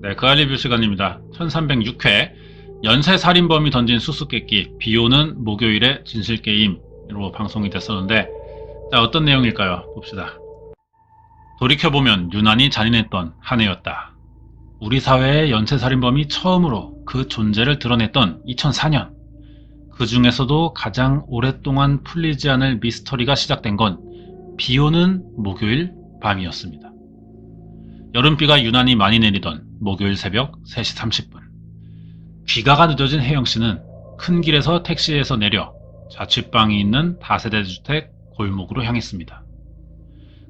네, 그 알리뷰 시간입니다. 1306회 연쇄살인범이 던진 수수께끼 비오는 목요일의 진실게임으로 방송이 됐었는데, 자, 어떤 내용일까요? 봅시다. 돌이켜보면 유난히 잔인했던 한 해였다. 우리 사회의 연쇄살인범이 처음으로 그 존재를 드러냈던 2004년. 그 중에서도 가장 오랫동안 풀리지 않을 미스터리가 시작된 건 비오는 목요일 밤이었습니다. 여름비가 유난히 많이 내리던 목요일 새벽 3시 30분. 귀가가 늦어진 혜영씨는 큰 길에서 택시에서 내려 자취방이 있는 다세대 주택 골목으로 향했습니다.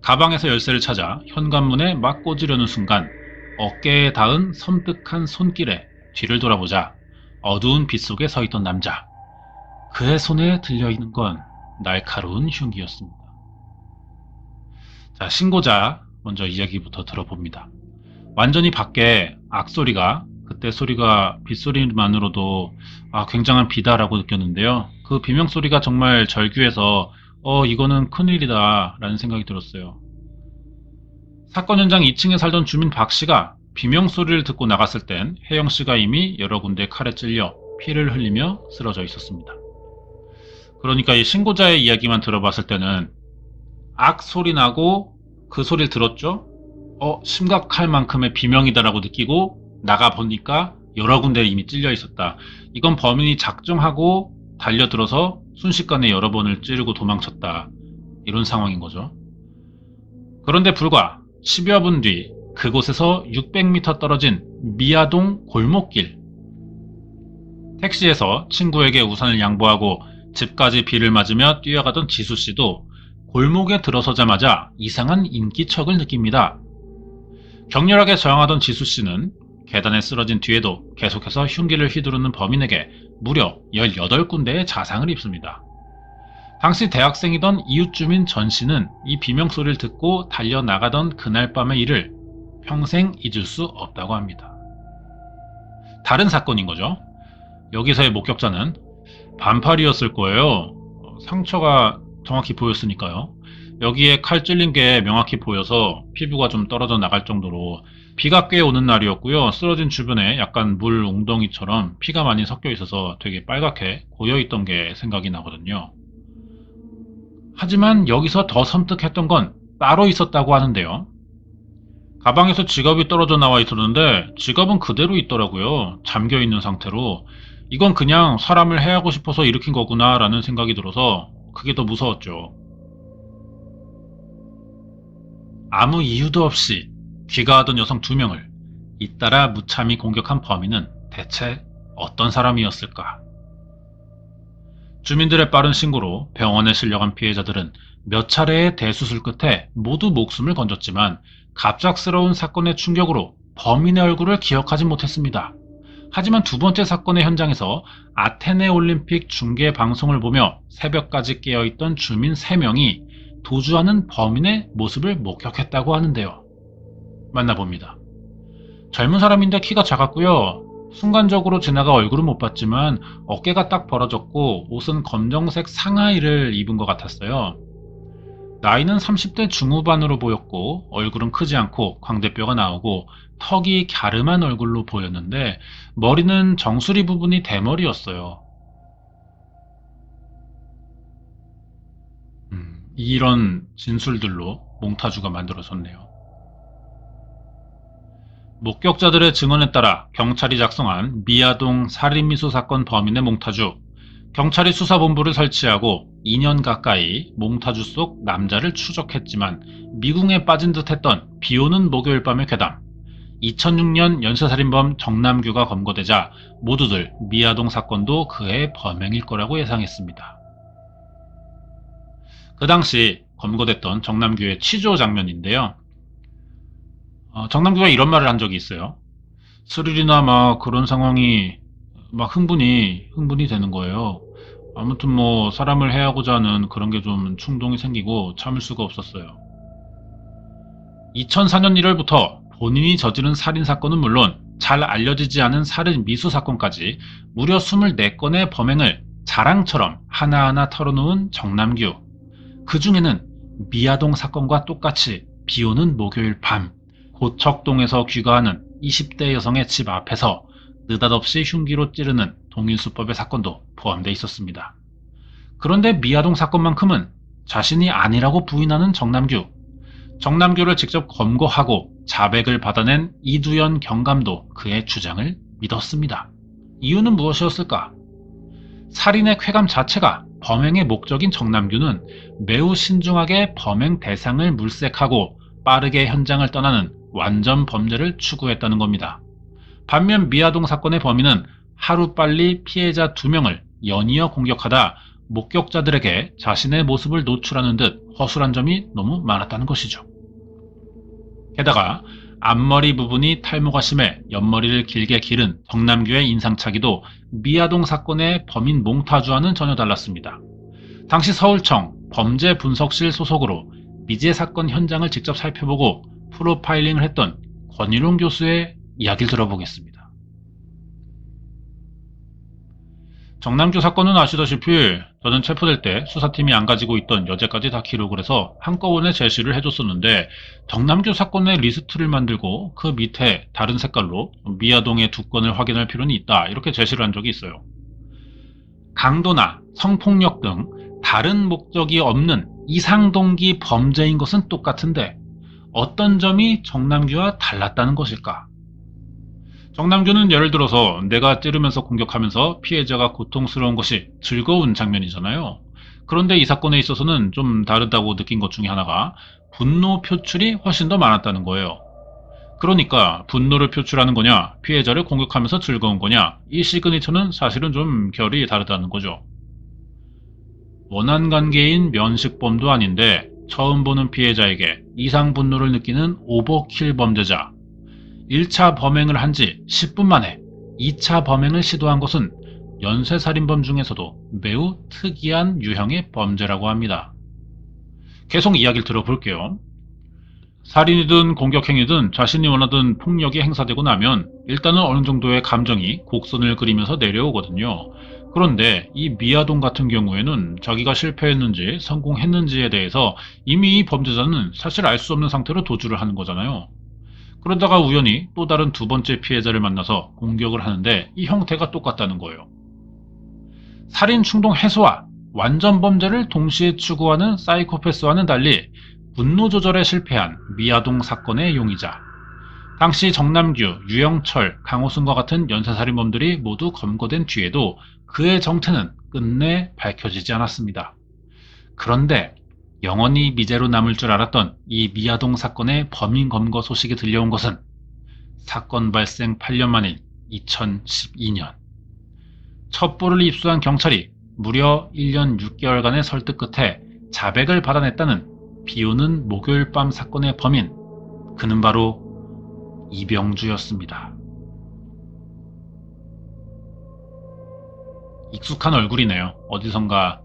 가방에서 열쇠를 찾아 현관문에 막 꽂으려는 순간 어깨에 닿은 섬뜩한 손길에 뒤를 돌아보자 어두운 빛 속에 서 있던 남자. 그의 손에 들려있는 건 날카로운 흉기였습니다. 자, 신고자 먼저 이야기부터 들어봅니다. 완전히 밖에 악소리가, 그때 소리가 빗소리만으로도 굉장한 비다라고 느꼈는데요. 그 비명소리가 정말 절규해서 이거는 큰일이다 라는 생각이 들었어요. 사건 현장 2층에 살던 주민 박씨가 비명소리를 듣고 나갔을 땐 혜영씨가 이미 여러 군데 칼에 찔려 피를 흘리며 쓰러져 있었습니다. 그러니까 이 신고자의 이야기만 들어봤을 때는 악소리 나고 그 소리를 들었죠? 심각할 만큼의 비명이다라고 느끼고 나가보니까 여러 군데 이미 찔려 있었다. 이건 범인이 작정하고 달려들어서 순식간에 여러 번을 찌르고 도망쳤다. 이런 상황인 거죠. 그런데 불과 10여 분 뒤 그곳에서 600m 떨어진 미아동 골목길. 택시에서 친구에게 우산을 양보하고 집까지 비를 맞으며 뛰어가던 지수씨도 골목에 들어서자마자 이상한 인기척을 느낍니다. 격렬하게 저항하던 지수씨는 계단에 쓰러진 뒤에도 계속해서 흉기를 휘두르는 범인에게 무려 18군데의 자상을 입습니다. 당시 대학생이던 이웃주민 전씨는 이 비명소리를 듣고 달려나가던 그날 밤의 일을 평생 잊을 수 없다고 합니다. 다른 사건인 거죠. 여기서의 목격자는 반팔이었을 거예요. 상처가 정확히 보였으니까요. 여기에 칼 찔린 게 명확히 보여서 피부가 좀 떨어져 나갈 정도로 비가 꽤 오는 날이었고요. 쓰러진 주변에 약간 물 웅덩이처럼 피가 많이 섞여 있어서 되게 빨갛게 고여있던 게 생각이 나거든요. 하지만 여기서 더 섬뜩했던 건 따로 있었다고 하는데요. 가방에서 지갑이 떨어져 나와 있었는데 지갑은 그대로 있더라고요. 잠겨있는 상태로. 이건 그냥 사람을 해하고 싶어서 일으킨 거구나 라는 생각이 들어서 그게 더 무서웠죠. 아무 이유도 없이 귀가하던 여성 2명을 잇따라 무참히 공격한 범인은 대체 어떤 사람이었을까? 주민들의 빠른 신고로 병원에 실려간 피해자들은 몇 차례의 대수술 끝에 모두 목숨을 건졌지만 갑작스러운 사건의 충격으로 범인의 얼굴을 기억하지 못했습니다. 하지만 두 번째 사건의 현장에서 아테네 올림픽 중계 방송을 보며 새벽까지 깨어있던 주민 3명이 도주하는 범인의 모습을 목격했다고 하는데요. 만나봅니다. 젊은 사람인데 키가 작았고요. 순간적으로 지나가 얼굴은 못 봤지만 어깨가 딱 벌어졌고 옷은 검정색 상하이를 입은 것 같았어요. 나이는 30대 중후반으로 보였고 얼굴은 크지 않고 광대뼈가 나오고 턱이 갸름한 얼굴로 보였는데 머리는 정수리 부분이 대머리였어요. 이런 진술들로 몽타주가 만들어졌네요. 목격자들의 증언에 따라 경찰이 작성한 미아동 살인미수 사건 범인의 몽타주. 경찰이 수사본부를 설치하고 2년 가까이 몽타주 속 남자를 추적했지만 미궁에 빠진 듯했던 비오는 목요일 밤의 괴담. 2006년 연쇄살인범 정남규가 검거되자 모두들 미아동 사건도 그의 범행일 거라고 예상했습니다. 그 당시 검거됐던 정남규의 취조 장면인데요. 정남규가 이런 말을 한 적이 있어요. 스릴이나 막 그런 상황이 막 흥분이 되는 거예요. 아무튼 뭐 사람을 해하고자 하는 그런 게 좀 충동이 생기고 참을 수가 없었어요. 2004년 1월부터 본인이 저지른 살인사건은 물론 잘 알려지지 않은 살인 미수 사건까지 무려 24건의 범행을 자랑처럼 하나하나 털어놓은 정남규. 그 중에는 미아동 사건과 똑같이 비오는 목요일 밤 고척동에서 귀가하는 20대 여성의 집 앞에서 느닷없이 흉기로 찌르는 동일수법의 사건도 포함되어 있었습니다. 그런데 미아동 사건만큼은 자신이 아니라고 부인하는 정남규. 정남규를 직접 검거하고 자백을 받아낸 이두연 경감도 그의 주장을 믿었습니다. 이유는 무엇이었을까? 살인의 쾌감 자체가 범행의 목적인 정남규는 매우 신중하게 범행 대상을 물색하고 빠르게 현장을 떠나는 완전 범죄를 추구했다는 겁니다. 반면 미아동 사건의 범인은 하루빨리 피해자 2명을 연이어 공격하다 목격자들에게 자신의 모습을 노출하는 듯 허술한 점이 너무 많았다는 것이죠. 게다가 앞머리 부분이 탈모가 심해 옆머리를 길게 기른 정남규의 인상착의도 미아동 사건의 범인 몽타주와는 전혀 달랐습니다. 당시 서울청 범죄분석실 소속으로 미제 사건 현장을 직접 살펴보고 프로파일링을 했던 권일용 교수의 이야기를 들어보겠습니다. 정남규 사건은 아시다시피 저는 체포될 때 수사팀이 안 가지고 있던 여제까지 다 기록을 해서 한꺼번에 제시를 해줬었는데, 정남규 사건의 리스트를 만들고 그 밑에 다른 색깔로 미아동의 2건을 확인할 필요는 있다, 이렇게 제시를 한 적이 있어요. 강도나 성폭력 등 다른 목적이 없는 이상동기 범죄인 것은 똑같은데 어떤 점이 정남규와 달랐다는 것일까? 정남규는 예를 들어서 내가 찌르면서 공격하면서 피해자가 고통스러운 것이 즐거운 장면이잖아요. 그런데 이 사건에 있어서는 좀 다르다고 느낀 것 중에 하나가 분노 표출이 훨씬 더 많았다는 거예요. 그러니까 분노를 표출하는 거냐, 피해자를 공격하면서 즐거운 거냐, 이 시그니처는 사실은 좀 결이 다르다는 거죠. 원한 관계인 면식범도 아닌데 처음 보는 피해자에게 이상 분노를 느끼는 오버킬 범죄자. 1차 범행을 한 지 10분 만에 2차 범행을 시도한 것은 연쇄살인범 중에서도 매우 특이한 유형의 범죄라고 합니다. 계속 이야기를 들어볼게요. 살인이든 공격행위든 자신이 원하던 폭력이 행사되고 나면 일단은 어느 정도의 감정이 곡선을 그리면서 내려오거든요. 그런데 이 미아동 같은 경우에는 자기가 실패했는지 성공했는지에 대해서 이미 이 범죄자는 사실 알 수 없는 상태로 도주를 하는 거잖아요. 그러다가 우연히 또 다른 2번째 피해자를 만나서 공격을 하는데 이 형태가 똑같다는 거예요. 살인 충동 해소와 완전 범죄를 동시에 추구하는 사이코패스와는 달리 분노 조절에 실패한 미아동 사건의 용의자. 당시 정남규, 유영철, 강호순과 같은 연쇄살인범들이 모두 검거된 뒤에도 그의 정체는 끝내 밝혀지지 않았습니다. 그런데 영원히 미제로 남을 줄 알았던 이 미아동 사건의 범인 검거 소식이 들려온 것은 사건 발생 8년 만인 2012년. 첩보를 입수한 경찰이 무려 1년 6개월간의 설득 끝에 자백을 받아냈다는 비오는 목요일 밤 사건의 범인, 그는 바로 이병주였습니다. 익숙한 얼굴이네요. 어디선가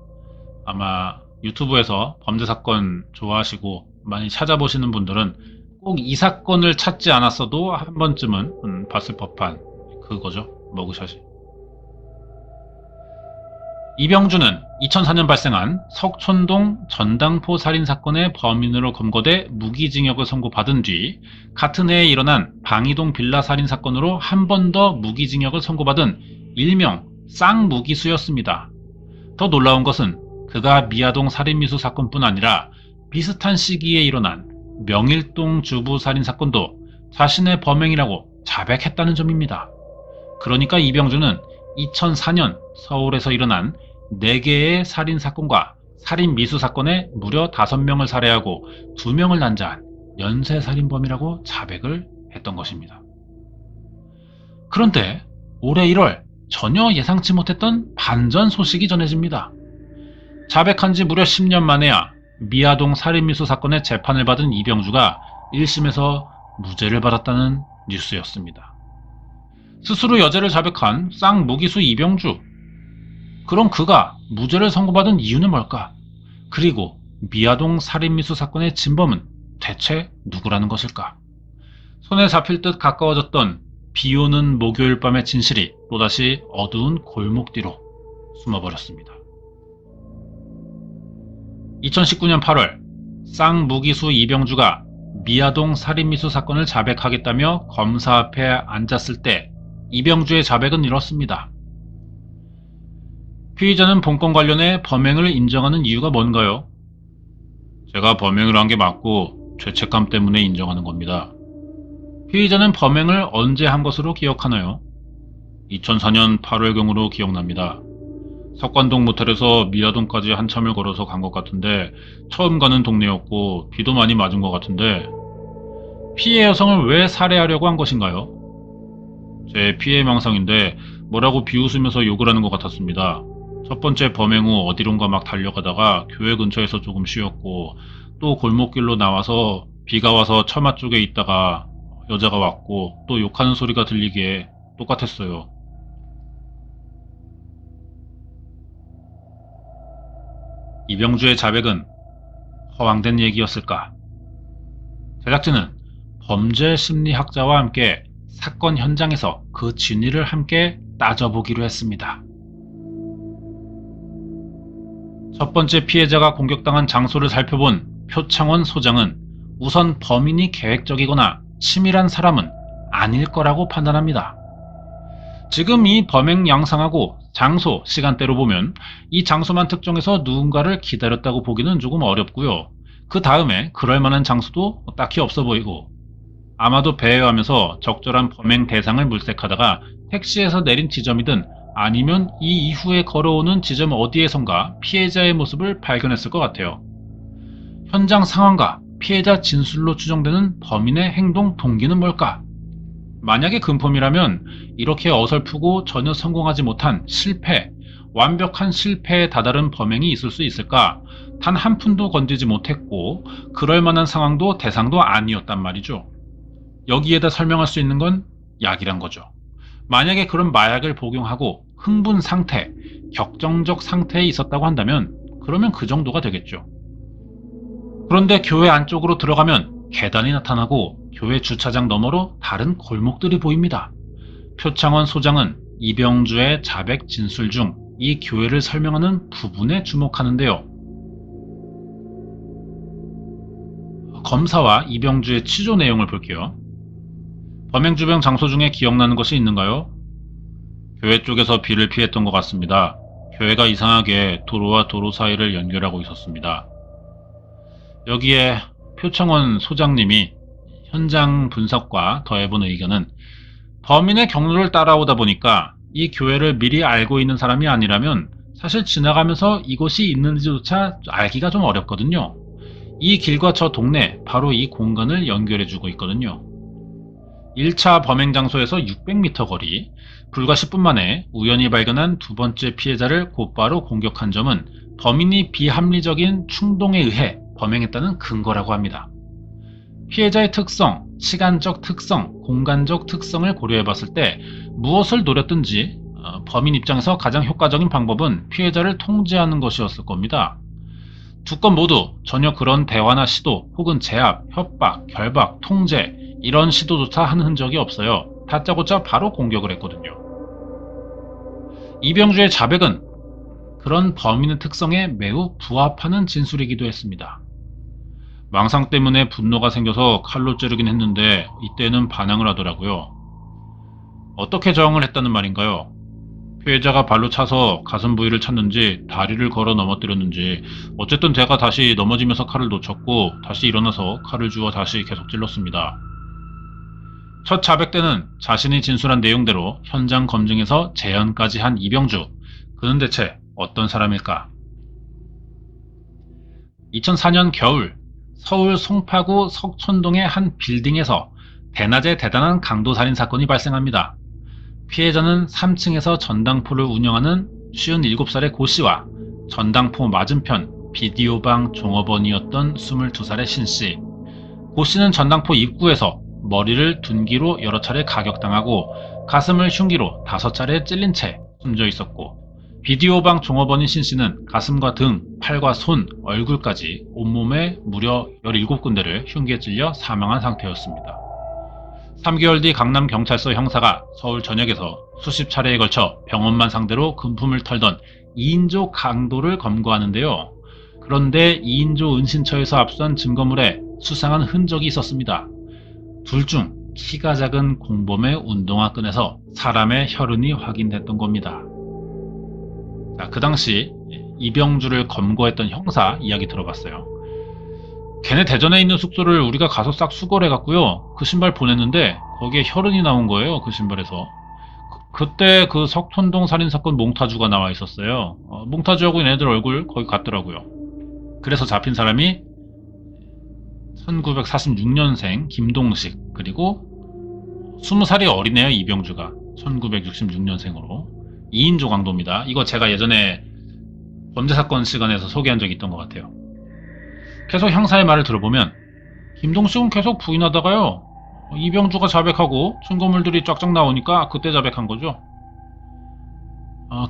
아마 유튜브에서 범죄사건 좋아하시고 많이 찾아보시는 분들은 꼭 이 사건을 찾지 않았어도 한 번쯤은 봤을 법한 그거죠. 머그샷이. 이병주는 2004년 발생한 석촌동 전당포 살인사건의 범인으로 검거돼 무기징역을 선고받은 뒤 같은 해에 일어난 방이동 빌라 살인사건으로 한 번 더 무기징역을 선고받은 일명 쌍무기수였습니다. 더 놀라운 것은 그가 미아동 살인미수 사건뿐 아니라 비슷한 시기에 일어난 명일동 주부 살인사건도 자신의 범행이라고 자백했다는 점입니다. 그러니까 이병주는 2004년 서울에서 일어난 4개의 살인사건과 살인미수 사건에 무려 5명을 살해하고 2명을 난자한 연쇄살인범이라고 자백을 했던 것입니다. 그런데 올해 1월 전혀 예상치 못했던 반전 소식이 전해집니다. 자백한 지 무려 10년 만에야 미아동 살인미수 사건의 재판을 받은 이병주가 1심에서 무죄를 받았다는 뉴스였습니다. 스스로 여죄를 자백한 쌍무기수 이병주. 그럼 그가 무죄를 선고받은 이유는 뭘까? 그리고 미아동 살인미수 사건의 진범은 대체 누구라는 것일까? 손에 잡힐 듯 가까워졌던 비오는 목요일 밤의 진실이 또다시 어두운 골목 뒤로 숨어버렸습니다. 2019년 8월 쌍무기수 이병주가 미아동 살인미수 사건을 자백하겠다며 검사 앞에 앉았을 때 이병주의 자백은 이렇습니다. 피의자는 본건 관련해 범행을 인정하는 이유가 뭔가요? 제가 범행을 한 게 맞고 죄책감 때문에 인정하는 겁니다. 피의자는 범행을 언제 한 것으로 기억하나요? 2004년 8월경으로 기억납니다. 석관동 모텔에서 미아동까지 한참을 걸어서 간 것 같은데 처음 가는 동네였고 비도 많이 맞은 것 같은데 피해 여성을 왜 살해하려고 한 것인가요? 제 피해 망상인데 뭐라고 비웃으면서 욕을 하는 것 같았습니다. 첫 번째 범행 후 어디론가 막 달려가다가 교회 근처에서 조금 쉬었고 또 골목길로 나와서 비가 와서 처마 쪽에 있다가 여자가 왔고 또 욕하는 소리가 들리기에 똑같았어요. 이병주의 자백은 허황된 얘기였을까? 제작진은 범죄 심리학자와 함께 사건 현장에서 그 진위를 함께 따져보기로 했습니다. 첫 번째 피해자가 공격당한 장소를 살펴본 표창원 소장은 우선 범인이 계획적이거나 치밀한 사람은 아닐 거라고 판단합니다. 지금 이 범행 양상하고 장소, 시간대로 보면 이 장소만 특정해서 누군가를 기다렸다고 보기는 조금 어렵고요. 그 다음에 그럴 만한 장소도 딱히 없어 보이고 아마도 배회하면서 적절한 범행 대상을 물색하다가 택시에서 내린 지점이든 아니면 이 이후에 걸어오는 지점 어디에선가 피해자의 모습을 발견했을 것 같아요. 현장 상황과 피해자 진술로 추정되는 범인의 행동 동기는 뭘까? 만약에 금품이라면 이렇게 어설프고 전혀 성공하지 못한 실패, 완벽한 실패에 다다른 범행이 있을 수 있을까? 단 한 푼도 건지지 못했고 그럴 만한 상황도 대상도 아니었단 말이죠. 여기에다 설명할 수 있는 건 약이란 거죠. 만약에 그런 마약을 복용하고 흥분 상태, 격정적 상태에 있었다고 한다면 그러면 그 정도가 되겠죠. 그런데 교회 안쪽으로 들어가면 계단이 나타나고 교회 주차장 너머로 다른 골목들이 보입니다. 표창원 소장은 이병주의 자백 진술 중 이 교회를 설명하는 부분에 주목하는데요. 검사와 이병주의 취조 내용을 볼게요. 범행 주변 장소 중에 기억나는 것이 있는가요? 교회 쪽에서 비를 피했던 것 같습니다. 교회가 이상하게 도로와 도로 사이를 연결하고 있었습니다. 여기에 표창원 소장님이 현장 분석과 더해본 의견은 범인의 경로를 따라오다 보니까 이 교회를 미리 알고 있는 사람이 아니라면 사실 지나가면서 이곳이 있는지조차 알기가 좀 어렵거든요. 이 길과 저 동네, 바로 이 공간을 연결해주고 있거든요. 1차 범행 장소에서 600m 거리, 불과 10분 만에 우연히 발견한 두 번째 피해자를 곧바로 공격한 점은 범인이 비합리적인 충동에 의해 범행했다는 근거라고 합니다. 피해자의 특성, 시간적 특성, 공간적 특성을 고려해봤을 때 무엇을 노렸든지 범인 입장에서 가장 효과적인 방법은 피해자를 통제하는 것이었을 겁니다. 두 건 모두 전혀 그런 대화나 시도 혹은 제압, 협박, 결박, 통제 이런 시도조차 한 흔적이 없어요. 다짜고짜 바로 공격을 했거든요. 이병주의 자백은 그런 범인의 특성에 매우 부합하는 진술이기도 했습니다. 망상 때문에 분노가 생겨서 칼로 찌르긴 했는데 이때는 반항을 하더라고요. 어떻게 저항을 했다는 말인가요? 피해자가 발로 차서 가슴 부위를 찼는지 다리를 걸어 넘어뜨렸는지 어쨌든 제가 다시 넘어지면서 칼을 놓쳤고 다시 일어나서 칼을 주워 다시 계속 찔렀습니다. 첫 자백 때는 자신이 진술한 내용대로 현장 검증에서 재현까지 한 이병주. 그는 대체 어떤 사람일까? 2004년 겨울 서울 송파구 석촌동의 한 빌딩에서 대낮에 대단한 강도 살인 사건이 발생합니다. 피해자는 3층에서 전당포를 운영하는 57살의 고씨와 전당포 맞은편 비디오방 종업원이었던 22살의 신씨. 고씨는 전당포 입구에서 머리를 둔기로 여러 차례 가격당하고 가슴을 흉기로 5차례 찔린 채 숨져 있었고, 비디오방 종업원인 신씨는 가슴과 등, 팔과 손, 얼굴까지 온몸에 무려 17군데를 흉기에 찔려 사망한 상태였습니다. 3개월 뒤 강남경찰서 형사가 서울 전역에서 수십 차례에 걸쳐 병원만 상대로 금품을 털던 2인조 강도를 검거하는데요. 그런데 2인조 은신처에서 압수한 증거물에 수상한 흔적이 있었습니다. 둘 중 키가 작은 공범의 운동화 끈에서 사람의 혈흔이 확인됐던 겁니다. 자, 그 당시 이병주를 검거했던 형사 이야기 들어봤어요. 걔네 대전에 있는 숙소를 우리가 가서 싹 수거를 해갖고요. 그 신발 보냈는데 거기에 혈흔이 나온 거예요. 그 신발에서. 그때 그 석촌동 살인사건 몽타주가 나와 있었어요. 몽타주하고 얘네들 얼굴 거기 같더라고요. 그래서 잡힌 사람이 1946년생 김동식, 그리고 20살이 어리네요. 이병주가 1966년생으로 2인조 강도입니다. 이거 제가 예전에 범죄사건 시간에서 소개한 적이 있던 것 같아요. 계속 형사의 말을 들어보면 김동식은 계속 부인하다가요, 이병주가 자백하고 증거물들이 쫙쫙 나오니까 그때 자백한 거죠.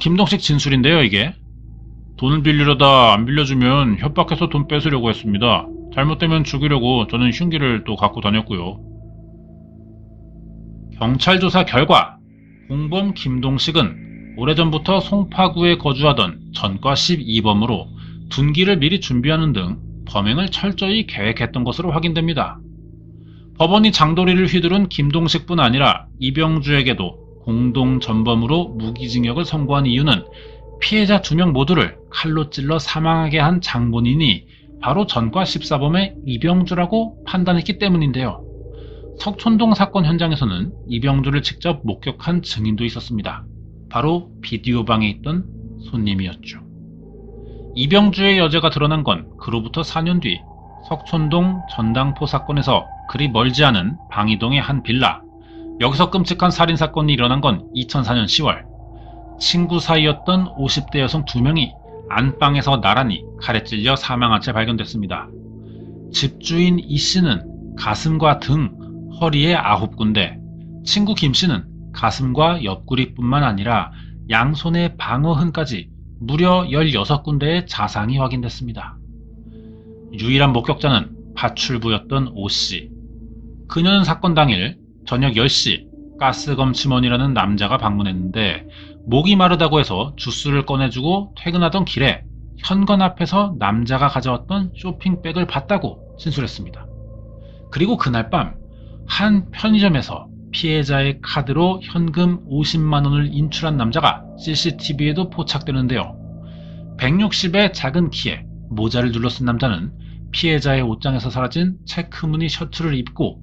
김동식 진술인데요. 이게 돈을 빌리려다 안 빌려주면 협박해서 돈 뺏으려고 했습니다. 잘못되면 죽이려고 저는 흉기를 또 갖고 다녔고요. 경찰 조사 결과 공범 김동식은 오래전부터 송파구에 거주하던 전과 12범으로 둔기를 미리 준비하는 등 범행을 철저히 계획했던 것으로 확인됩니다. 법원이 장도리를 휘두른 김동식뿐 아니라 이병주에게도 공동 전범으로 무기징역을 선고한 이유는 피해자 2명 모두를 칼로 찔러 사망하게 한 장본인이 바로 전과 14범의 이병주라고 판단했기 때문인데요. 석촌동 사건 현장에서는 이병주를 직접 목격한 증인도 있었습니다. 바로 비디오방에 있던 손님이었죠. 이병주의 여죄가 드러난 건 그로부터 4년 뒤 석촌동 전당포 사건에서 그리 멀지 않은 방이동의 한 빌라, 여기서 끔찍한 살인사건이 일어난 건 2004년 10월 친구 사이였던 50대 여성 2명이 안방에서 나란히 칼에 찔려 사망한 채 발견됐습니다. 집주인 이씨는 가슴과 등, 허리에 9군데, 친구 김씨는 가슴과 옆구리뿐만 아니라 양손의 방어흔까지 무려 16군데의 자상이 확인됐습니다. 유일한 목격자는 파출부였던 오씨. 그녀는 사건 당일 저녁 10시 가스검침원이라는 남자가 방문했는데 목이 마르다고 해서 주스를 꺼내주고 퇴근하던 길에 현관 앞에서 남자가 가져왔던 쇼핑백을 봤다고 진술했습니다. 그리고 그날 밤 한 편의점에서 피해자의 카드로 현금 50만원을 인출한 남자가 CCTV에도 포착되는데요. 160의 작은 키에 모자를 둘러쓴 남자는 피해자의 옷장에서 사라진 체크무늬 셔츠를 입고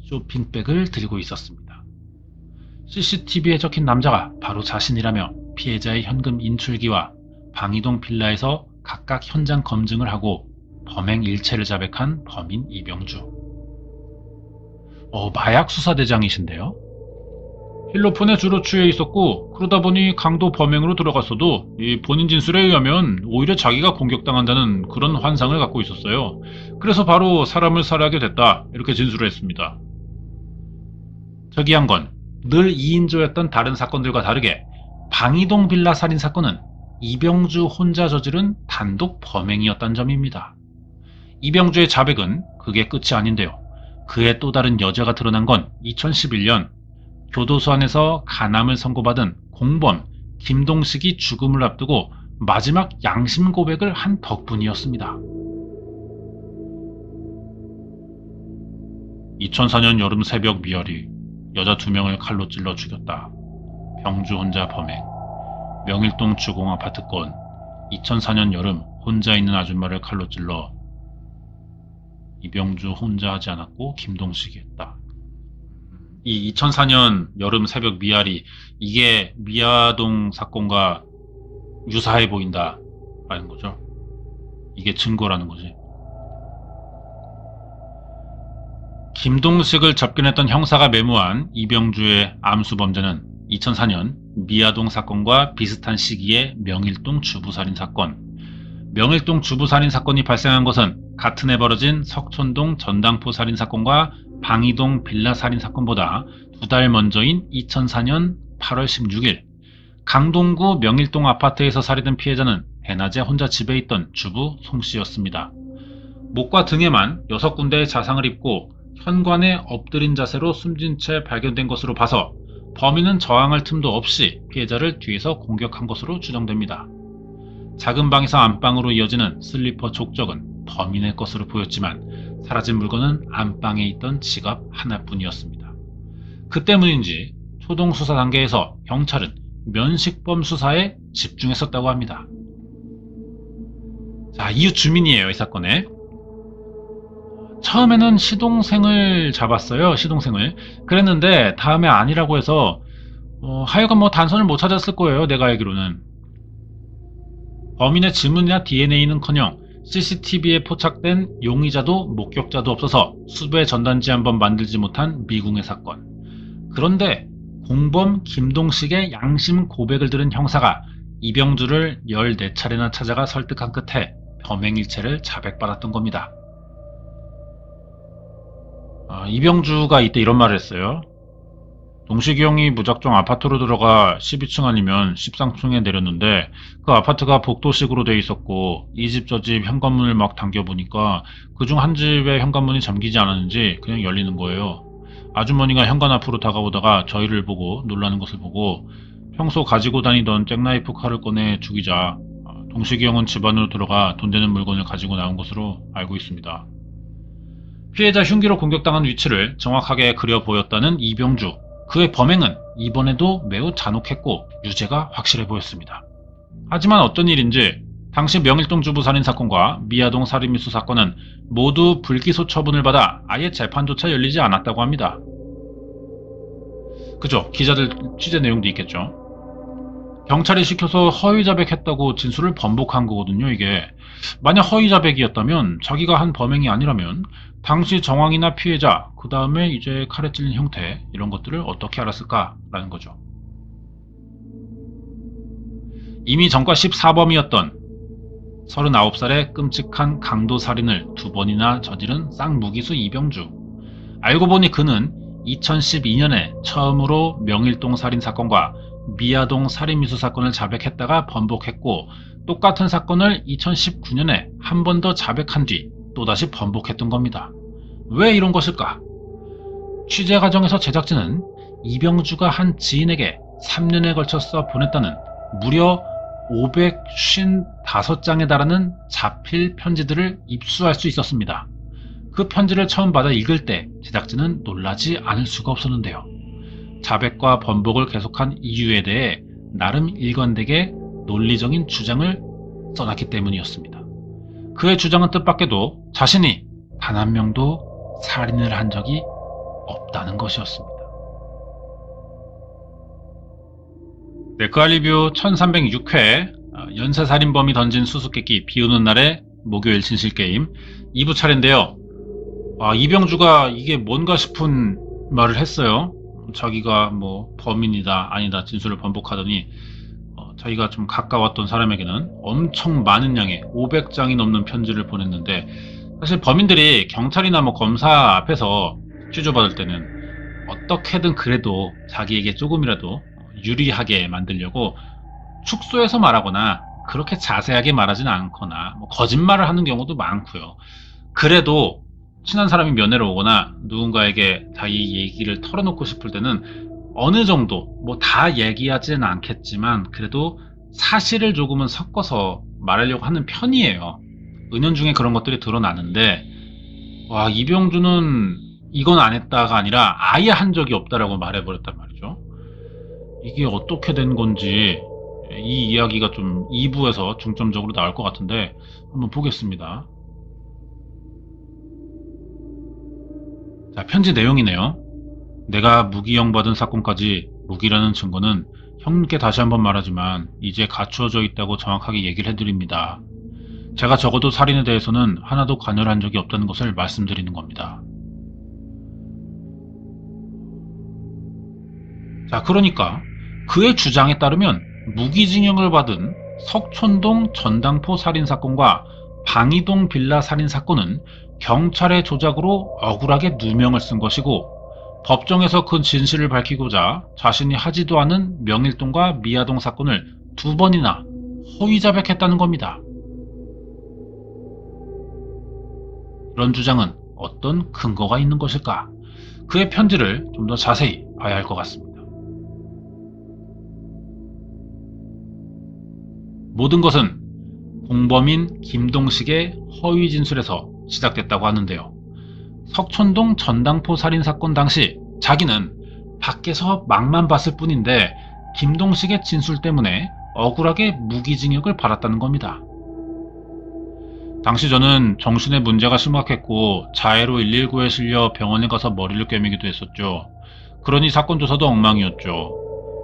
쇼핑백을 들고 있었습니다. CCTV에 적힌 남자가 바로 자신이라며 피해자의 현금 인출기와 방이동 빌라에서 각각 현장 검증을 하고 범행 일체를 자백한 범인 이병주. 마약 수사대장이신데요? 힐로폰에 주로 취해 있었고 그러다 보니 강도 범행으로 들어갔어도 본인 진술에 의하면 오히려 자기가 공격당한다는 그런 환상을 갖고 있었어요. 그래서 바로 사람을 살해하게 됐다, 이렇게 진술을 했습니다. 특이한 건 늘 2인조였던 다른 사건들과 다르게 방이동 빌라 살인사건은 이병주 혼자 저지른 단독 범행이었다는 점입니다. 이병주의 자백은 그게 끝이 아닌데요. 그의 또 다른 여죄가 드러난 건 2011년 교도소 안에서 간암을 선고받은 공범 김동식이 죽음을 앞두고 마지막 양심 고백을 한 덕분이었습니다. 2004년 여름 새벽 미열이 여자 2명을 칼로 찔러 죽였다. 병주 혼자 범행. 명일동 주공 아파트 건. 2004년 여름 혼자 있는 아줌마를 칼로 찔러 이병주 혼자 하지 않았고 김동식이 했다. 이 2004년 여름 새벽 미아리, 이게 미아동 사건과 유사해 보인다 라는 거죠. 이게 증거라는 거지. 김동식을 접견했던 형사가 메모한 이병주의 암수범죄는 2004년 미아동 사건과 비슷한 시기에 명일동 주부살인 사건. 명일동 주부살인 사건이 발생한 것은 같은 해 벌어진 석촌동 전당포 살인 사건과 방이동 빌라 살인 사건보다 2달 먼저인 2004년 8월 16일 강동구 명일동 아파트에서 살해된 피해자는 대낮에 혼자 집에 있던 주부 송씨였습니다. 목과 등에만 6군데의 자상을 입고 현관에 엎드린 자세로 숨진 채 발견된 것으로 봐서 범인은 저항할 틈도 없이 피해자를 뒤에서 공격한 것으로 추정됩니다. 작은 방에서 안방으로 이어지는 슬리퍼 족적은 범인의 것으로 보였지만 사라진 물건은 안방에 있던 지갑 하나뿐이었습니다. 그 때문인지 초동 수사 단계에서 경찰은 면식범 수사에 집중했었다고 합니다. 자, 이웃 주민이에요, 이 사건에. 처음에는 시동생을 잡았어요, 시동생을. 그랬는데 다음에 아니라고 해서 하여간 뭐 단서를 못 찾았을 거예요, 내가 알기로는. 범인의 지문이나 DNA는커녕 CCTV에 포착된 용의자도 목격자도 없어서 수배 전단지 한번 만들지 못한 미궁의 사건. 그런데 공범 김동식의 양심 고백을 들은 형사가 이병주를 14차례나 찾아가 설득한 끝에 범행일체를 자백받았던 겁니다. 이병주가 이때 이런 말을 했어요. 동식이 형이 무작정 아파트로 들어가 12층 아니면 13층에 내렸는데 그 아파트가 복도식으로 돼 있었고 이 집 저 집 현관문을 막 당겨보니까 그중 한 집의 현관문이 잠기지 않았는지 그냥 열리는 거예요. 아주머니가 현관 앞으로 다가오다가 저희를 보고 놀라는 것을 보고 평소 가지고 다니던 잭나이프 칼을 꺼내 죽이자 동식이 형은 집 안으로 들어가 돈 되는 물건을 가지고 나온 것으로 알고 있습니다. 피해자 흉기로 공격당한 위치를 정확하게 그려 보였다는 이병주. 그의 범행은 이번에도 매우 잔혹했고 유죄가 확실해 보였습니다. 하지만 어떤 일인지 당시 명일동 주부 살인사건과 미아동 살인미수 사건은 모두 불기소 처분을 받아 아예 재판조차 열리지 않았다고 합니다. 그죠? 기자들 취재 내용도 있겠죠. 경찰이 시켜서 허위자백했다고 진술을 번복한 거거든요, 이게. 만약 허위자백이었다면 자기가 한 범행이 아니라면 당시 정황이나 피해자, 그 다음에 이제 칼에 찔린 형태, 이런 것들을 어떻게 알았을까라는 거죠. 이미 전과 14범이었던 39살의 끔찍한 강도살인을 2번이나 저지른 쌍무기수 이병주. 알고 보니 그는 2012년에 처음으로 명일동 살인사건과 미아동 살인미수 사건을 자백했다가 번복했고 똑같은 사건을 2019년에 한 번 더 자백한 뒤 또다시 번복했던 겁니다. 왜 이런 것일까? 취재 과정에서 제작진은 이병주가 한 지인에게 3년에 걸쳐서 보냈다는 무려 555장에 달하는 자필 편지들을 입수할 수 있었습니다. 그 편지를 처음 받아 읽을 때 제작진은 놀라지 않을 수가 없었는데요. 자백과 번복을 계속한 이유에 대해 나름 일관되게 논리적인 주장을 써놨기 때문이었습니다. 그의 주장은 뜻밖에도 자신이 단 한 명도 살인을 한 적이 없다는 것이었습니다. 네크알리뷰 1306회 연쇄살인범이 던진 수수께끼 비오는 날의 목요일 진실게임 2부 차례인데요. 이병주가 이게 뭔가 싶은 말을 했어요. 자기가 뭐 범인이다 아니다 진술을 번복하더니 자기가 좀 가까웠던 사람에게는 엄청 많은 양의 500장이 넘는 편지를 보냈는데, 사실 범인들이 경찰이나 뭐 검사 앞에서 취조받을 때는 어떻게든 그래도 자기에게 조금이라도 유리하게 만들려고 축소해서 말하거나 그렇게 자세하게 말하지는 않거나 뭐 거짓말을 하는 경우도 많고요. 그래도 친한 사람이 면회로 오거나 누군가에게 자기 얘기를 털어놓고 싶을 때는 어느 정도 뭐 다 얘기하지는 않겠지만 그래도 사실을 조금은 섞어서 말하려고 하는 편이에요. 은연중에 그런 것들이 드러나는데 이병주는 이건 안 했다가 아니라 아예 한 적이 없다라고 말해버렸단 말이죠. 이게 어떻게 된 건지 이 이야기가 좀 2부에서 중점적으로 나올 것 같은데 한번 보겠습니다. 자, 편지 내용이네요. 내가 무기형 받은 사건까지 무기라는 증거는 형님께 다시 한번 말하지만 이제 갖추어져 있다고 정확하게 얘기를 해드립니다. 제가 적어도 살인에 대해서는 하나도 관여를 한 적이 없다는 것을 말씀드리는 겁니다. 자, 그러니까 그의 주장에 따르면 무기징역을 받은 석촌동 전당포 살인사건과 방이동 빌라 살인사건은 경찰의 조작으로 억울하게 누명을 쓴 것이고, 법정에서 그 진실을 밝히고자 자신이 하지도 않은 명일동과 미아동 사건을 2번이나 허위자백했다는 겁니다. 이런 주장은 어떤 근거가 있는 것일까? 그의 편지를 좀 더 자세히 봐야 할 것 같습니다. 모든 것은 공범인 김동식의 허위 진술에서 시작됐다고 하는데요. 석촌동 전당포 살인사건 당시 자기는 밖에서 막만 봤을 뿐인데 김동식의 진술 때문에 억울하게 무기징역을 받았다는 겁니다. 당시 저는 정신에 문제가 심각했고 자해로 119에 실려 병원에 가서 머리를 꿰매기도 했었죠. 그러니 사건 조사도 엉망이었죠.